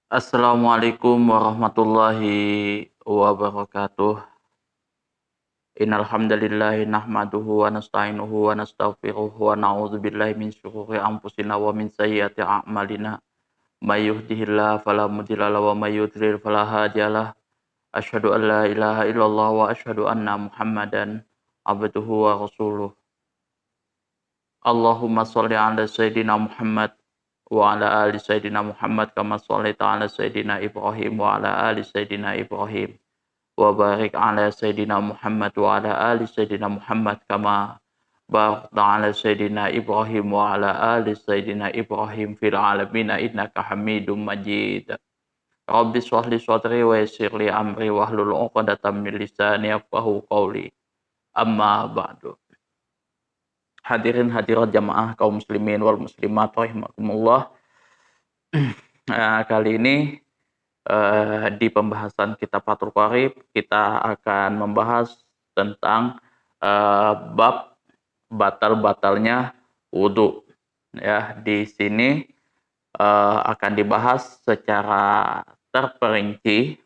Assalamualaikum warahmatullahi wabarakatuh. Innal hamdalillah nahmaduhu wa nasta'inuhu wa nastaghfiruh wa na'udzu billahi min syururi anfusina wa min sayyiati a'malina. May yahdihillahu fala mudilla lahu wa may yudlil fala hadiyalah. Asyhadu an la ilaha illallah wa asyhadu anna Muhammadan abduhu wa rasuluh. Allahumma shalli ala sayyidina Muhammad wa ala ali sayyidina Muhammad kama shallaita ala sayyidina Ibrahim wa ala ali sayyidina Ibrahim. Wa barik ala sayyidina Muhammad wa ala ali sayyidina Muhammad kama barakta ala sayyidina Ibrahim wa ala ali sayyidina Ibrahim fil alamin innaka Hamidum Majid. Rabbi shrah li sadri wa yassir li amri wahlul 'uqdatam min lisani yafqahu qawli. Amma ba'du. Hadirin hadirat jamaah kaum muslimin wal muslimat rahimakumullah. Kali ini di pembahasan kitab Fathul Qarib kita akan membahas tentang bab batal-batalnya wudhu. Ya, di sini akan dibahas secara terperinci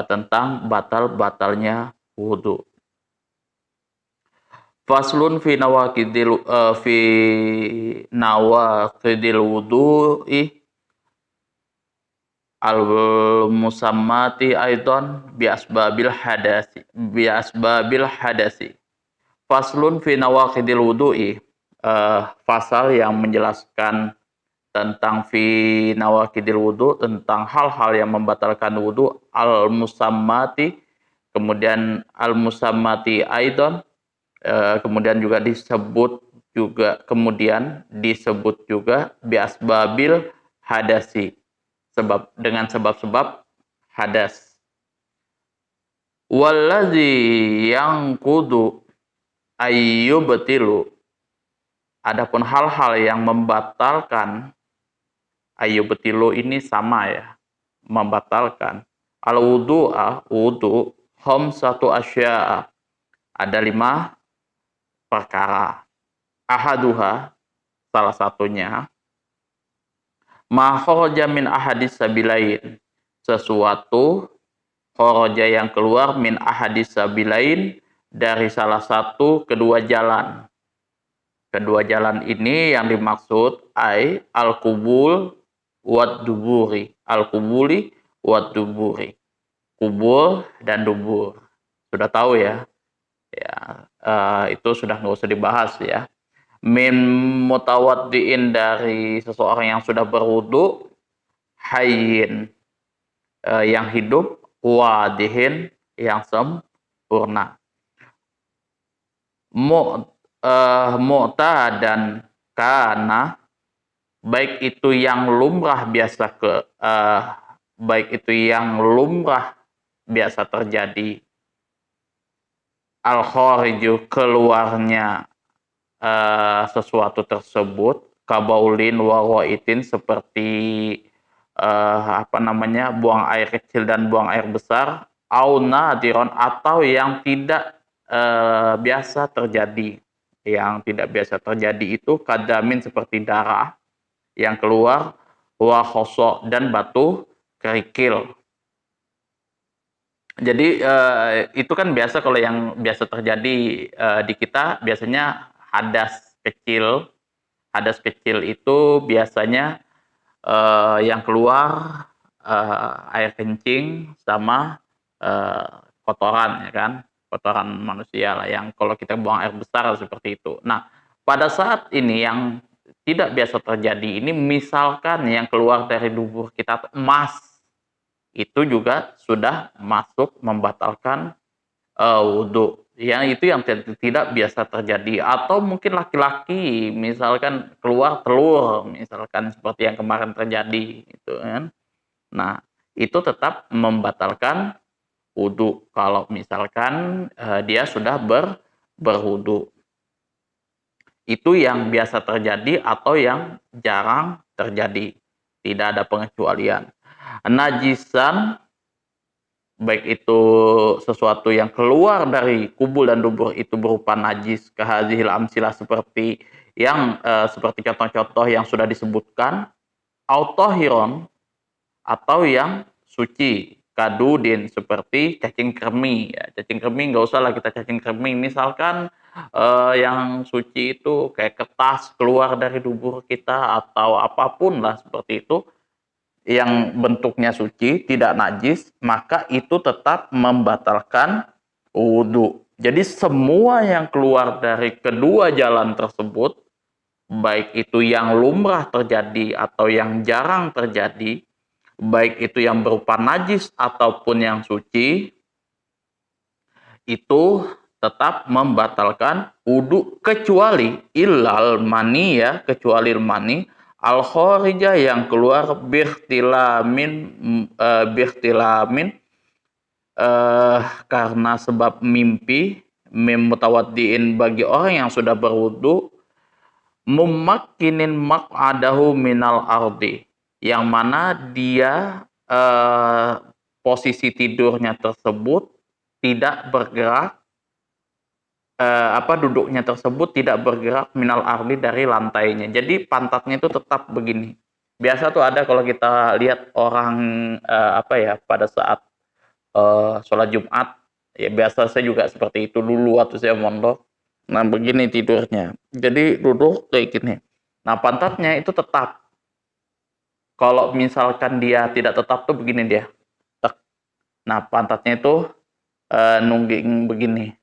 tentang batal-batalnya wudhu. Faslun fi nawaqidil wudu'i al-musammati aidan bi asbabil hadasi. Faslun fi nawaqidil wudu'i, fasal yang menjelaskan tentang fi nawaqidil wudu, tentang hal-hal yang membatalkan wudu, al-musammati, kemudian al-musammati aidan, kemudian juga disebut juga bi asbabil hadasi, dengan sebab-sebab hadas. Wallazi yang kudu ayyubtilu, adapun hal-hal yang membatalkan, ayyubtilu ini sama ya, membatalkan. Al wudu'a, wudu, khamsatu asya'a, ada 5 perkara. Ahaduha, salah satunya, ma kharaja min ahadis sabilain, sesuatu kharaja yang keluar min ahadis sabilain, dari salah satu kedua jalan. Kedua jalan ini yang dimaksud al-qubul wad duburi, al-qubuli wad duburi, kubul dan dubur. Sudah tahu ya? Ya, itu sudah nggak usah dibahas ya. Min mutawaddiin, dari seseorang yang sudah berwudu, hayyin, yang hidup, wadihin, yang sempurna, mu'tadan kana, baik itu yang lumrah biasa terjadi, al-khariju, keluarnya sesuatu tersebut, kabaulin wa ghaitin, seperti buang air kecil dan buang air besar, au nadiron, atau yang tidak biasa terjadi. Yang tidak biasa terjadi itu kadamin, seperti darah yang keluar, wa khoso, dan batu kerikil. Jadi itu kan biasa, kalau yang biasa terjadi di kita biasanya hadas kecil. Hadas kecil itu biasanya yang keluar air kencing sama kotoran, ya kan, kotoran manusia lah, yang kalau kita buang air besar seperti itu. Nah, pada saat ini yang tidak biasa terjadi ini, misalkan yang keluar dari dubur kita emas, itu juga sudah masuk membatalkan wudhu. Yang itu yang tidak biasa terjadi. Atau mungkin laki-laki misalkan keluar telur, misalkan seperti yang kemarin terjadi gitu kan. Nah, itu tetap membatalkan wudhu kalau misalkan dia sudah berwudhu. Itu yang biasa terjadi atau yang jarang terjadi, tidak ada pengecualian. Najisan, baik itu sesuatu yang keluar dari kubul dan dubur itu berupa najis, kahazihil amsilah, seperti yang seperti contoh-contoh yang sudah disebutkan, autohiron, atau yang suci. Kadudin seperti cacing kremi. Ya, cacing kremi nggak usah lah kita cacing kremi. Misalkan yang suci itu kayak kertas keluar dari dubur kita atau apapun lah seperti itu yang bentuknya suci, tidak najis, maka itu tetap membatalkan wudhu. Jadi semua yang keluar dari kedua jalan tersebut, baik itu yang lumrah terjadi atau yang jarang terjadi, baik itu yang berupa najis ataupun yang suci, itu tetap membatalkan wudhu kecuali ilal mani ya, kecuali mani al kharija yang keluar bihtilamin karena sebab mimpi mutawaddiin bagi orang yang sudah berwudhu mumakkinin maq'adahu minal ardi yang mana dia posisi tidurnya tersebut tidak bergerak duduknya tersebut tidak bergerak minal ardi dari lantainya. Jadi pantatnya itu tetap begini. Biasa tuh ada kalau kita lihat orang pada saat sholat Jumat, ya biasa saya juga seperti itu dulu waktu saya mondok. Nah begini tidurnya, jadi duduk kayak gini. Nah pantatnya itu tetap. Kalau misalkan dia tidak tetap tuh begini dia. Nah pantatnya itu nungging begini.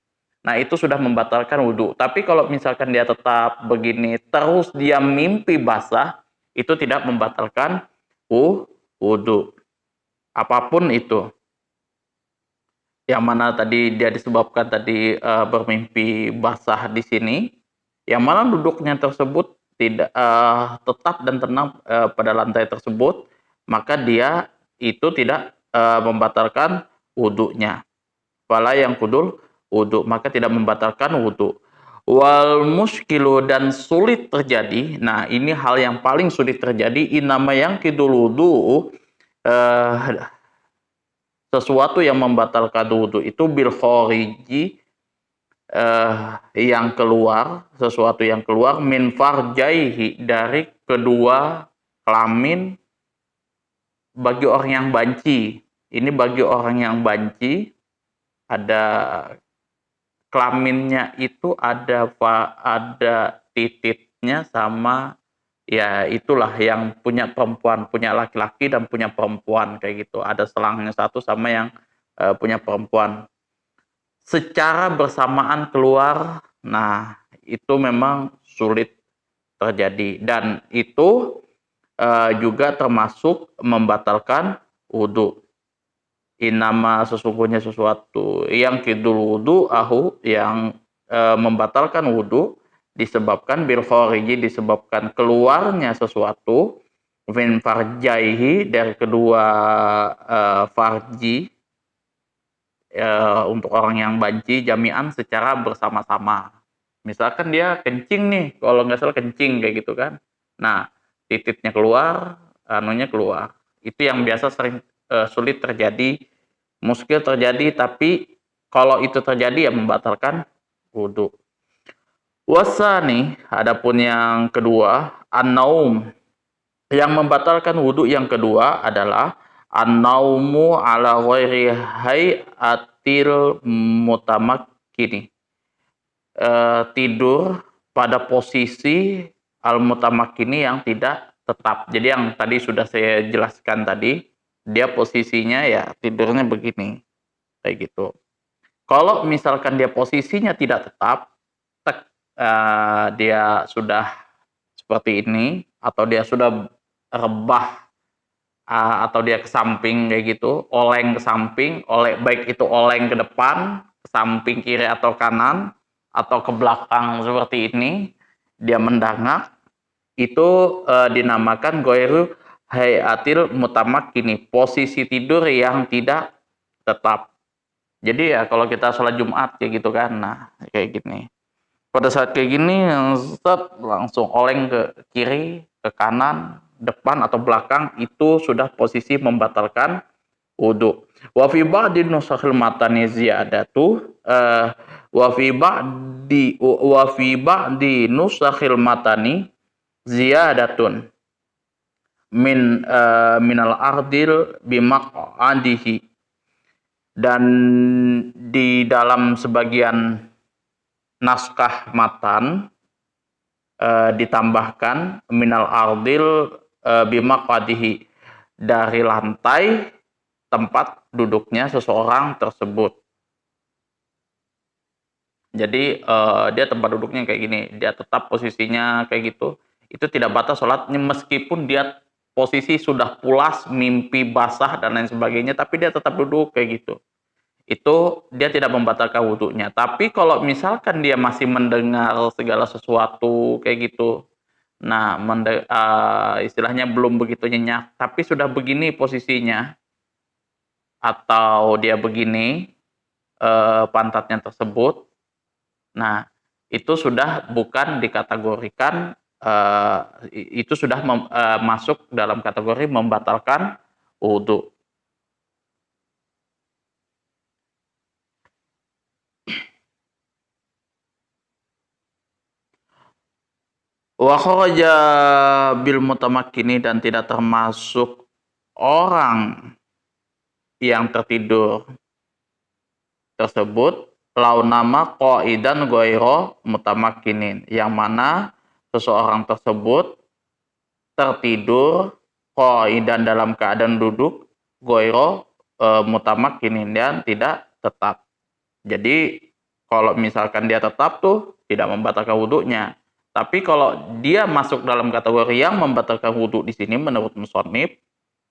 Nah itu sudah membatalkan wudhu. Tapi kalau misalkan dia tetap begini terus dia mimpi basah, itu tidak membatalkan wudhu. Apapun itu. Yang mana tadi dia disebabkan tadi bermimpi basah di sini, yang mana duduknya tersebut tidak tetap dan tenang pada lantai tersebut, maka dia itu tidak membatalkan wudhunya. Fala yang kudul wudhu, maka tidak membatalkan wudhu. Wal muskilu dan sulit terjadi. Nah ini hal yang paling sulit terjadi. Inama yang kidul wudhu sesuatu yang membatalkan wudhu itu bil khariji yang keluar, sesuatu yang keluar min farjaihi dari kedua kelamin bagi orang yang banci. Ini bagi orang yang banci ada kelaminnya itu ada titiknya sama ya itulah yang punya perempuan, punya laki-laki dan punya perempuan kayak gitu. Ada selangnya satu sama yang punya perempuan. Secara bersamaan keluar, nah itu memang sulit terjadi dan itu juga termasuk membatalkan wudhu. Inama sesungguhnya sesuatu yang kidul wudhu yang membatalkan wudhu disebabkan bil khariji disebabkan keluarnya sesuatu min farjaihi dari kedua farji untuk orang yang banci jami'an secara bersama-sama. Misalkan dia kencing nih, kalau nggak salah kencing kayak gitu kan. Nah, titiknya keluar, anunya keluar. Itu yang biasa sering sulit terjadi, muskil terjadi, tapi kalau itu terjadi ya membatalkan wudhu. Wasani, adapun yang kedua, an-naum. Yang membatalkan wudhu yang kedua adalah an-naumu ala ghairi hayatil mutamakkini. Tidur pada posisi al-mutamakkini yang tidak tetap. Jadi yang tadi sudah saya jelaskan tadi, dia posisinya ya tidurnya begini. Kayak gitu. Kalau misalkan dia posisinya tidak tetap, dia sudah seperti ini atau dia sudah rebah atau dia ke samping kayak gitu, oleng ke samping, baik itu oleng ke depan, ke samping kiri atau kanan atau ke belakang seperti ini, dia mendangak, itu dinamakan goiru hayatil mutamakkini, posisi tidur yang tidak tetap. Jadi ya kalau kita sholat Jumat kayak gitu kan, nah kayak gini. Pada saat kayak gini, langsung oleng ke kiri, ke kanan, depan atau belakang, itu sudah posisi membatalkan wudhu. Wa fi ba'di nusakhil matani ziyadatu wa fi ba'di nusakhil matani ziyadatun. minal ardil bimaq'adihi, dan di dalam sebagian naskah matan ditambahkan minal ardil bimaq'adihi, dari lantai tempat duduknya seseorang tersebut. Jadi dia tempat duduknya kayak gini, dia tetap posisinya kayak gitu. Itu tidak batal sholatnya meskipun dia posisi sudah pulas, mimpi basah dan lain sebagainya, tapi dia tetap duduk kayak gitu. Itu dia tidak membatalkan wudhunya. Tapi kalau misalkan dia masih mendengar segala sesuatu kayak gitu, nah istilahnya belum begitu nyenyak, tapi sudah begini posisinya, atau dia begini pantatnya tersebut, nah, itu sudah bukan dikategorikan, itu sudah masuk dalam kategori membatalkan wudhu. Wa kharaja bil mutamakkini, dan tidak termasuk orang yang tertidur tersebut launama qaidan ghaira mutamakkinin, yang mana seseorang tersebut tertidur qaidan dalam keadaan duduk ghaira mutamakkinin, dan tidak tetap. Jadi kalau misalkan dia tetap tuh tidak membatalkan wudhunya. Tapi kalau dia masuk dalam kategori yang membatalkan wudhu di sini menurut musannif,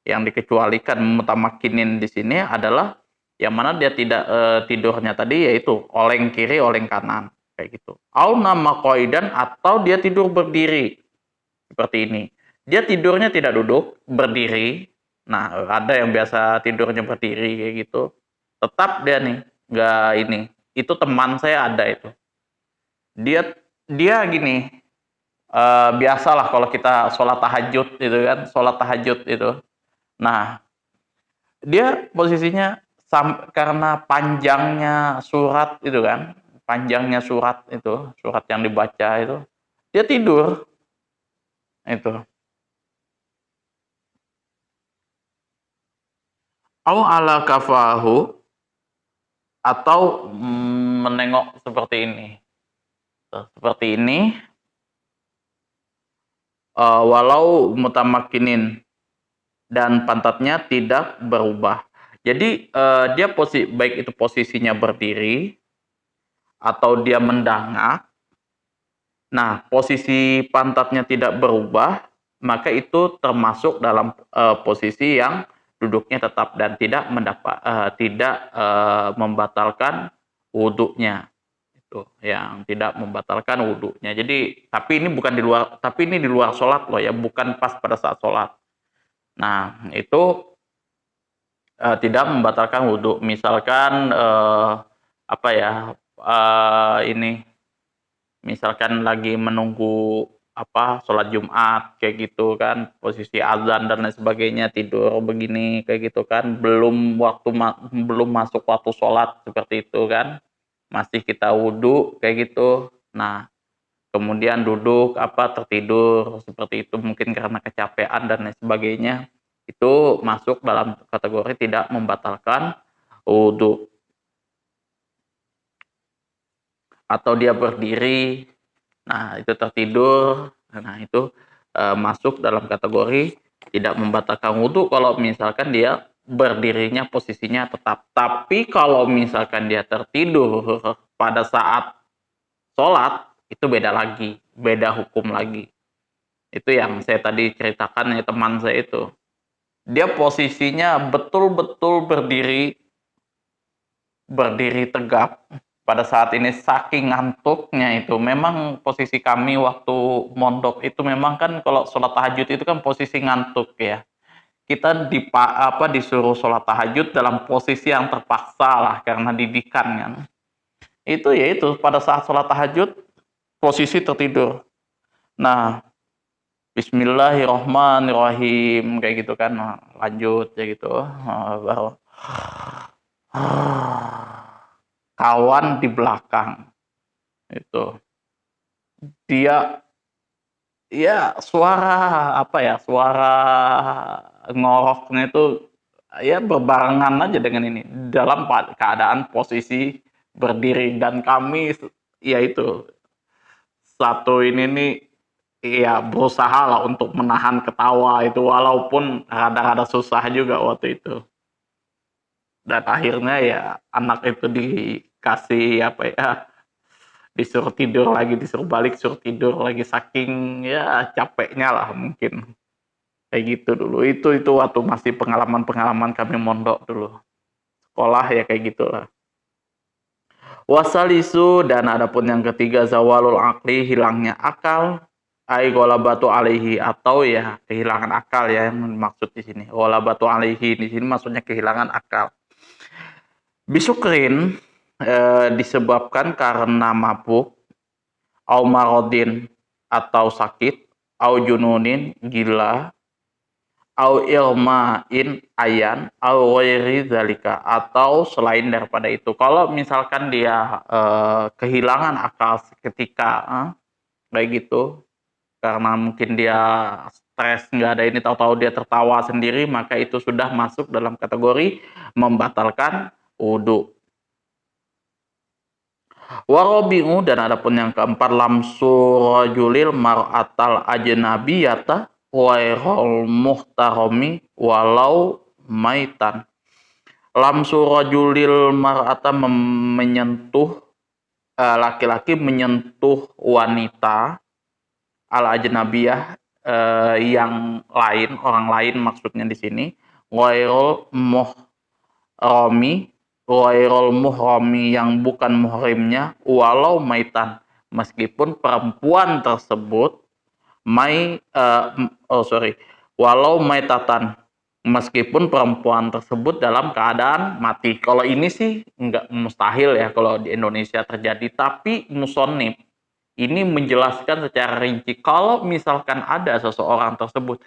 yang dikecualikan mutamakkinin di sini adalah yang mana dia tidak tidurnya tadi yaitu oleng kiri, oleng kanan kayak gitu. Au nama qaidan, atau dia tidur berdiri seperti ini. Dia tidurnya tidak duduk, berdiri. Nah, ada yang biasa tidurnya berdiri kayak gitu. Tetap dia nih, nggak ini. Itu teman saya ada itu. Dia dia gini, biasalah kalau kita sholat tahajud itu kan, sholat tahajud itu. Nah, dia posisinya karena panjangnya surat itu kan, panjangnya surat itu, surat yang dibaca itu, dia tidur itu. Au ala kafahu, atau menengok seperti ini. Seperti ini, walau mutamakkinin, dan pantatnya tidak berubah. Jadi dia baik itu posisinya berdiri atau dia mendangak. Nah, posisi pantatnya tidak berubah, maka itu termasuk dalam posisi yang duduknya tetap dan tidak membatalkan wudhunya. Itu yang tidak membatalkan wudhunya. Jadi tapi ini bukan di luar, tapi ini di luar sholat loh ya, bukan pas pada saat sholat. Nah, itu tidak membatalkan wudhu. Misalkan apa ya, ini misalkan lagi menunggu sholat Jumat kayak gitu kan, posisi azan dan lain sebagainya, tidur begini kayak gitu kan, belum masuk waktu sholat seperti itu kan, masih kita wudhu kayak gitu. Nah, kemudian duduk tertidur seperti itu, mungkin karena kecapean dan lain sebagainya, itu masuk dalam kategori tidak membatalkan wudhu. Atau dia berdiri, nah itu tertidur, nah itu masuk dalam kategori tidak membatalkan wudhu kalau misalkan dia berdirinya posisinya tetap. Tapi kalau misalkan dia tertidur pada saat sholat, itu beda lagi, beda hukum lagi. Itu yang saya tadi ceritakan ya, teman saya itu. Dia posisinya betul-betul berdiri tegap pada saat ini, saking ngantuknya itu. Memang posisi kami waktu mondok itu memang kan kalau sholat tahajud itu kan posisi ngantuk ya. Kita disuruh sholat tahajud dalam posisi yang terpaksa lah karena didikan kan. Itu ya itu pada saat sholat tahajud posisi tertidur. Nah, Bismillahirrahmanirrahim kayak gitu kan, lanjut ya gitu, baru kawan di belakang itu dia ya suara apa ya, suara ngoroknya itu ya berbarengan aja dengan ini dalam keadaan posisi berdiri, dan kami ya itu satu ini nih ya berusaha lah untuk menahan ketawa itu, walaupun rada-rada susah juga waktu itu. Dan akhirnya ya anak itu dikasih apa ya, disuruh tidur lagi, disuruh balik, suruh tidur lagi, saking ya capeknya lah mungkin. Kayak gitu dulu. Itu waktu masih pengalaman-pengalaman kami mondok dulu. Sekolah ya kayak gitulah. Wasalisu, dan adapun yang ketiga zawalul akli, hilangnya akal. Ai golabatu alaihi, atau ya kehilangan akal ya yang maksud di sini. Golabatu alaihi di sini maksudnya kehilangan akal. Bisukrin disebabkan karena mabuk, au marodin atau sakit, au jununin gila, au ilmain ayan, au ghairi zalika, atau selain daripada itu. Kalau misalkan dia kehilangan akal seketika, kayak gitu, karena mungkin dia stres, nggak ada ini, tahu-tahu dia tertawa sendiri, maka itu sudah masuk dalam kategori membatalkan wudhu. Warobi'u, dan adapun yang keempat, lamsu rajulil mar'atal ajnabiyata wairul muhtarami walau maitan. Lamsu rajulil mar'ata, menyentuh laki-laki menyentuh wanita al ajnabiyah, yang lain, orang lain maksudnya di sini, wairul muhrami, ghairul muhrami, yang bukan muhrimnya, walau maitan, meskipun perempuan tersebut walau maitatan, meskipun perempuan tersebut dalam keadaan mati. Kalau ini sih nggak mustahil ya kalau di Indonesia terjadi, tapi musonib ini menjelaskan secara rinci kalau misalkan ada seseorang tersebut,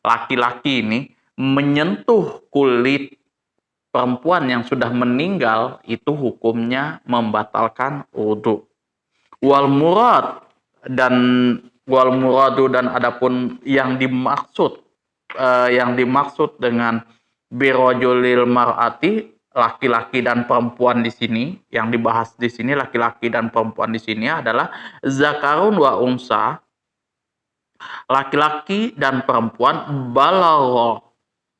laki-laki ini menyentuh kulit perempuan yang sudah meninggal, itu hukumnya membatalkan wudhu. Wal murad, dan wal muradu, dan adapun yang dimaksud dengan birojulil mar'ati, laki-laki dan perempuan di sini, yang dibahas di sini laki-laki dan perempuan di sini adalah zakarun wa unsa, laki-laki dan perempuan balagha,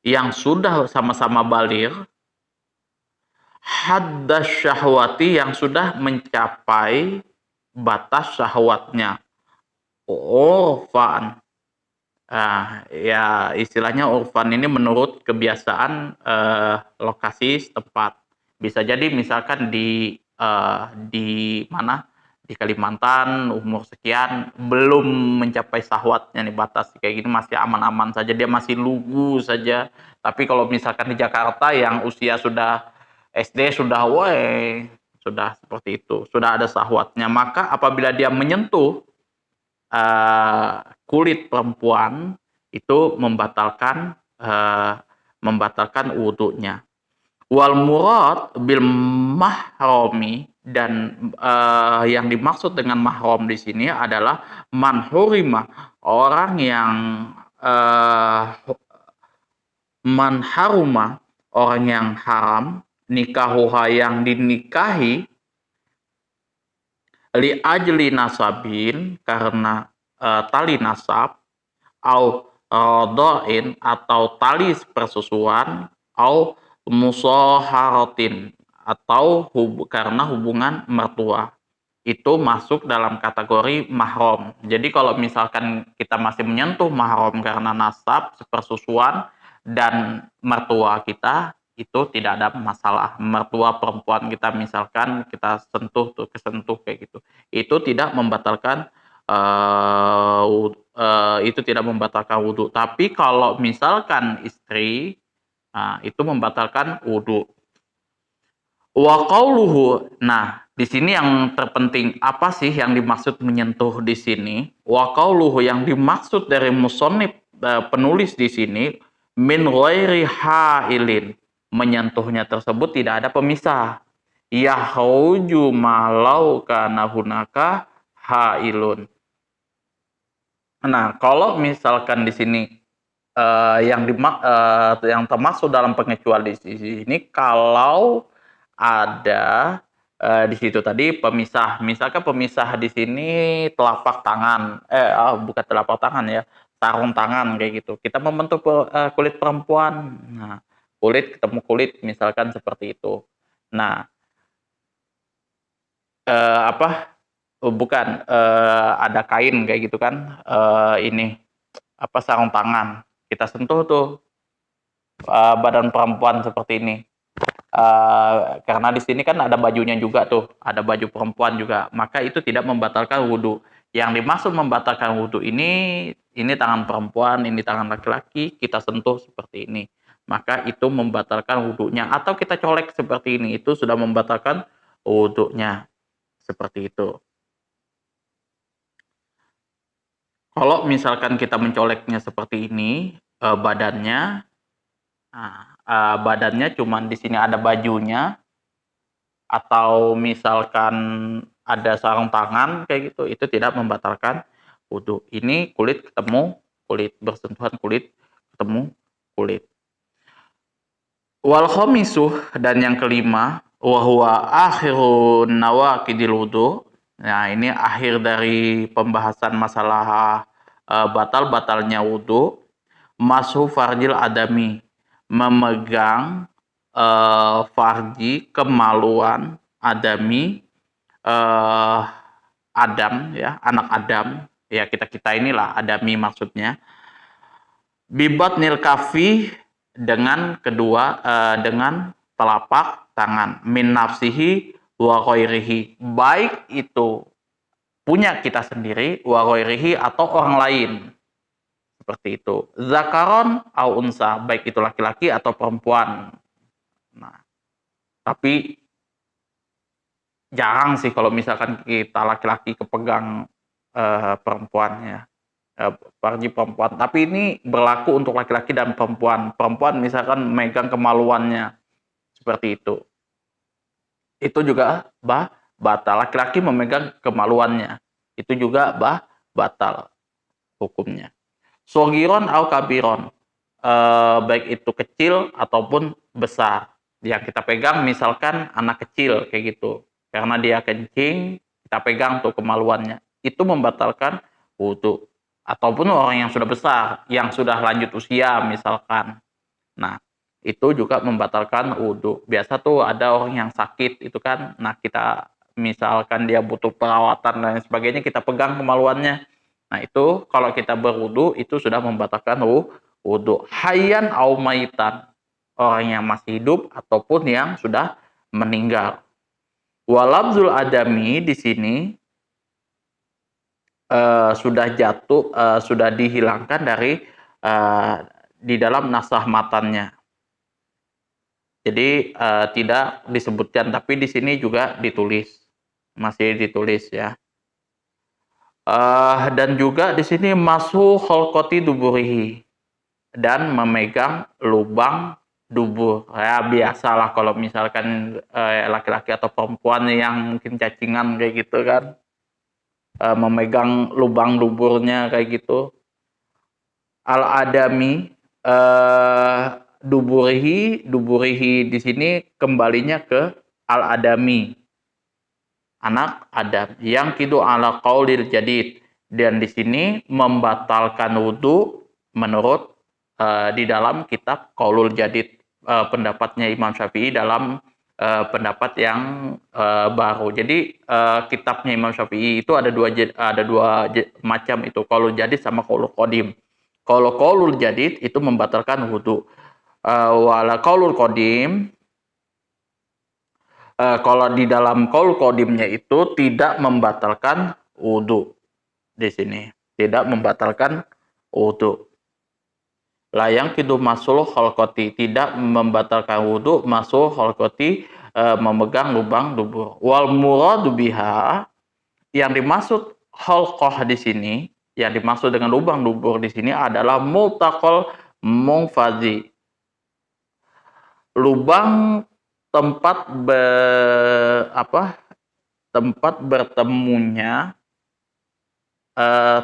yang sudah sama-sama baligh, haddas syahwati, yang sudah mencapai batas syahwatnya, urfan. Ya istilahnya urfan ini menurut kebiasaan lokasi setempat. Bisa jadi misalkan di mana, di Kalimantan umur sekian belum mencapai syahwatnya nih, batas kayak gini masih aman-aman saja, dia masih lugu saja. Tapi kalau misalkan di Jakarta yang usia sudah SD, sudah seperti itu, sudah ada syahwatnya, maka apabila dia menyentuh kulit perempuan, itu membatalkan wudhunya. Wal murad bil mahrami, dan yang dimaksud dengan mahram di sini adalah man hurima, orang yang man haruma, orang yang haram, nikahuha, yang dinikahi, li ajli nasabin, karena tali nasab, au rodoin, atau tali persusuan, au musaharatin, atau karena hubungan mertua, itu masuk dalam kategori mahram. Jadi kalau misalkan kita masih menyentuh mahram karena nasab, persusuan, dan mertua kita, itu tidak ada masalah. Mertua perempuan kita misalkan kita sentuh tuh, kesentuh kayak gitu, itu tidak membatalkan wudhu. Tapi kalau misalkan istri, itu membatalkan wudhu. Wa qauluhu, nah di sini yang terpenting, apa sih yang dimaksud menyentuh di sini? Wa qauluhu, yang dimaksud dari musonib, penulis di sini, min ghairi hailin, menyentuhnya tersebut tidak ada pemisah. Yahauju malau kana hunaka hailun, Nah, kalau misalkan di sini yang termasuk dalam pengecualian di sini kalau ada di situ tadi pemisah, misalkan pemisah di sini telapak tangan, bukan telapak tangan ya, sarung tangan kayak gitu. Kita membentuk kulit perempuan, nah kulit ketemu kulit misalkan seperti itu. Nah, apa? Bukan, ada kain kayak gitu kan, ini apa sarung tangan. Kita sentuh tuh badan perempuan seperti ini. Karena di sini kan ada bajunya juga tuh, ada baju perempuan juga, maka itu tidak membatalkan wudhu. Yang dimaksud membatalkan wudhu ini tangan perempuan, ini tangan laki-laki, kita sentuh seperti ini. Maka itu membatalkan wudhunya. Atau kita colek seperti ini, itu sudah membatalkan wudhunya. Seperti itu. Kalau misalkan kita mencoleknya seperti ini, badannya, badannya cuman di sini ada bajunya, atau misalkan ada sarung tangan kayak gitu, itu tidak membatalkan wudhu. Ini kulit ketemu kulit, bersentuhan kulit ketemu kulit. Wal khomisuh, dan yang kelima, wahwa akhirun nawaqidil wudhu. Nah, ini akhir dari pembahasan masalah batal-batalnya wudhu. Mashu farjil adami, memegang farji, kemaluan adami, eh, Adam ya, anak Adam ya, kita inilah adami maksudnya. Bibat nil kafi, dengan telapak tangan, min nafsihi wa ghairihi, baik itu punya kita sendiri, wa ghairihi, atau orang lain. Seperti itu. Zakaron au unsa, baik itu laki-laki atau perempuan. Nah, tapi jarang sih kalau misalkan kita laki-laki kepegang perempuan ya, farji perempuan. Tapi ini berlaku untuk laki-laki dan perempuan. Perempuan misalkan megang kemaluannya seperti itu. Itu juga batal. Laki-laki memegang kemaluannya. Itu juga batal hukumnya. Sogiron au kabiron, baik itu kecil ataupun besar. Yang kita pegang misalkan anak kecil kayak gitu. Karena dia kencing, kita pegang tuh kemaluannya. Itu membatalkan wudhu. Ataupun orang yang sudah besar, yang sudah lanjut usia misalkan. Nah, itu juga membatalkan wudhu. Biasa tuh ada orang yang sakit itu kan, nah kita misalkan dia butuh perawatan dan sebagainya, kita pegang kemaluannya. Nah, itu kalau kita berwudhu itu sudah membatalkan wudhu. Hayyan au maitan, orang yang masih hidup ataupun yang sudah meninggal. Walabzul adami di sini sudah jatuh, sudah dihilangkan dari di dalam nasah matannya. Jadi tidak disebutkan, tapi di sini juga ditulis, masih ditulis ya. Dan juga di sini masuk kholkoti duburihi, dan memegang lubang dubur. Ya biasalah kalau misalkan laki-laki atau perempuan yang mungkin cacingan kayak gitu kan, memegang lubang duburnya kayak gitu. Al-adami, duburihi di sini kembalinya ke al-adami, anak Adam, yang kidu ala qaulil jadid, dan di sini membatalkan wudhu menurut di dalam kitab Qaulul Jadid, pendapatnya Imam Syafi'i dalam pendapat yang baru. Jadi kitabnya Imam Syafi'i itu ada dua macam itu, Qaulul Jadid sama Qaulul Qadim. Kalau Qaulul Jadid itu membatalkan wudhu. Wala Qaulul Qadim, kalau di dalam Qaul Qadimnya itu tidak membatalkan wudhu. Di sini tidak membatalkan wudhu. Layang kidu masul kholkoti, tidak membatalkan wudhu masul kholkoti, memegang lubang dubur. Wal muradu biha, yang dimaksud kholkoh di sini, yang dimaksud dengan lubang dubur di sini adalah multaqal mungfazi, lubang tempat tempat bertemunya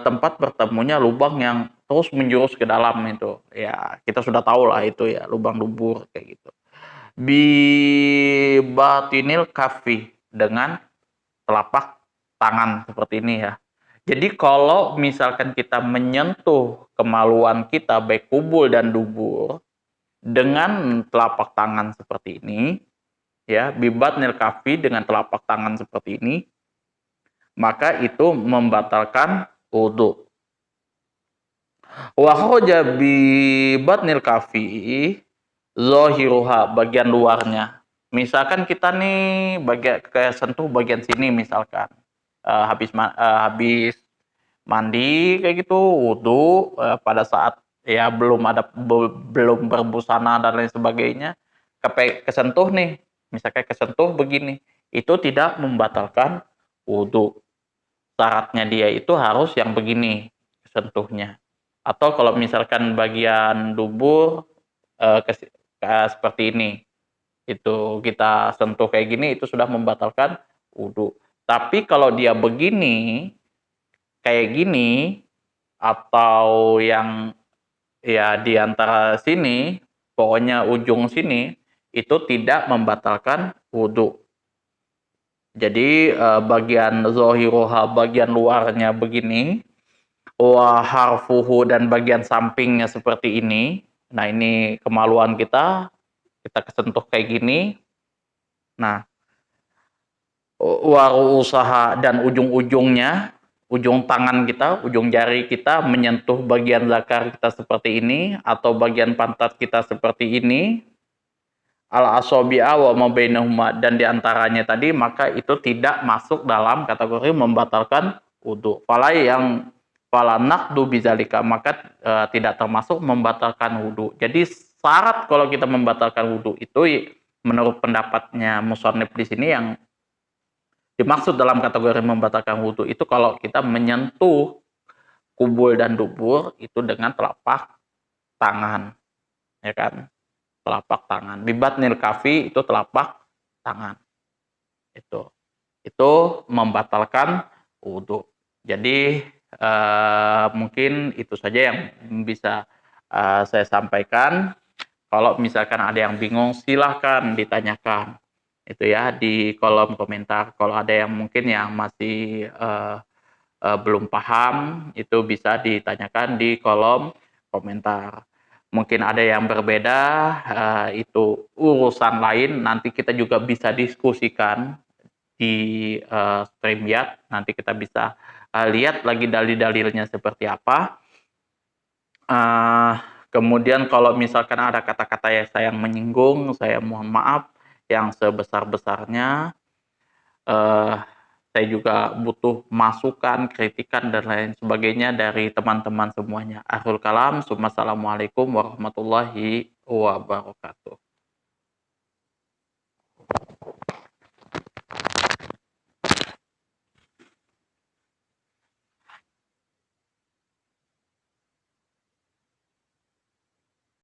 tempat bertemunya lubang yang terus menjurus ke dalam itu. Ya, kita sudah tahu lah itu ya, lubang dubur kayak gitu. Bi batinil kafi, dengan telapak tangan seperti ini ya. Jadi kalau misalkan kita menyentuh kemaluan kita baik kubul dan dubur dengan telapak tangan seperti ini ya, bibatnil kafi, dengan telapak tangan seperti ini, maka itu membatalkan wudhu. Wa kharaja bi batnil kafi zahiruha, bagian luarnya. Misalkan kita nih bagian kayak sentuh bagian sini misalkan. Habis mandi kayak gitu, wudhu, pada saat ya belum berbusana dan lain sebagainya, kesentuh nih, misalkan kesentuh begini, itu tidak membatalkan wudhu. Syaratnya dia itu harus yang begini sentuhnya. Atau kalau misalkan bagian dubur seperti ini, itu kita sentuh kayak gini, itu sudah membatalkan wudhu. Tapi kalau dia begini, kayak gini, atau yang ya di antara sini, pokoknya ujung sini, itu tidak membatalkan wudhu. Jadi bagian zohiroha, bagian luarnya begini, wa harfuhu, dan bagian sampingnya seperti ini. Nah, ini kemaluan kita kesentuh kayak gini. Nah, wa usaha, dan ujung-ujungnya, ujung tangan kita, ujung jari kita menyentuh bagian zakar kita seperti ini, atau bagian pantat kita seperti ini, al asobi'a wa mabainahuma, dan diantaranya tadi, maka itu tidak masuk dalam kategori membatalkan wudhu. Fala naqdu bizalika, maka tidak termasuk membatalkan wudhu. Jadi syarat kalau kita membatalkan wudhu itu menurut pendapatnya musannif di sini, yang dimaksud dalam kategori membatalkan wudhu itu kalau kita menyentuh kubul dan dubur itu dengan telapak tangan, ya kan? Telapak tangan. Bibatnil kafi itu telapak tangan. Itu membatalkan wudhu. Jadi mungkin itu saja yang bisa saya sampaikan. Kalau misalkan ada yang bingung, silahkan ditanyakan itu ya di kolom komentar. Kalau ada yang mungkin yang masih belum paham, itu bisa ditanyakan di kolom komentar. Mungkin ada yang berbeda, itu urusan lain, nanti kita juga bisa diskusikan di StreamYard. Nanti kita bisa lihat lagi dalil-dalilnya seperti apa. Kemudian kalau misalkan ada kata-kata yang saya menyinggung, saya mohon maaf yang sebesar-besarnya. Saya juga butuh masukan, kritikan, dan lain sebagainya dari teman-teman semuanya. Akhirul kalam, assalamualaikum warahmatullahi wabarakatuh.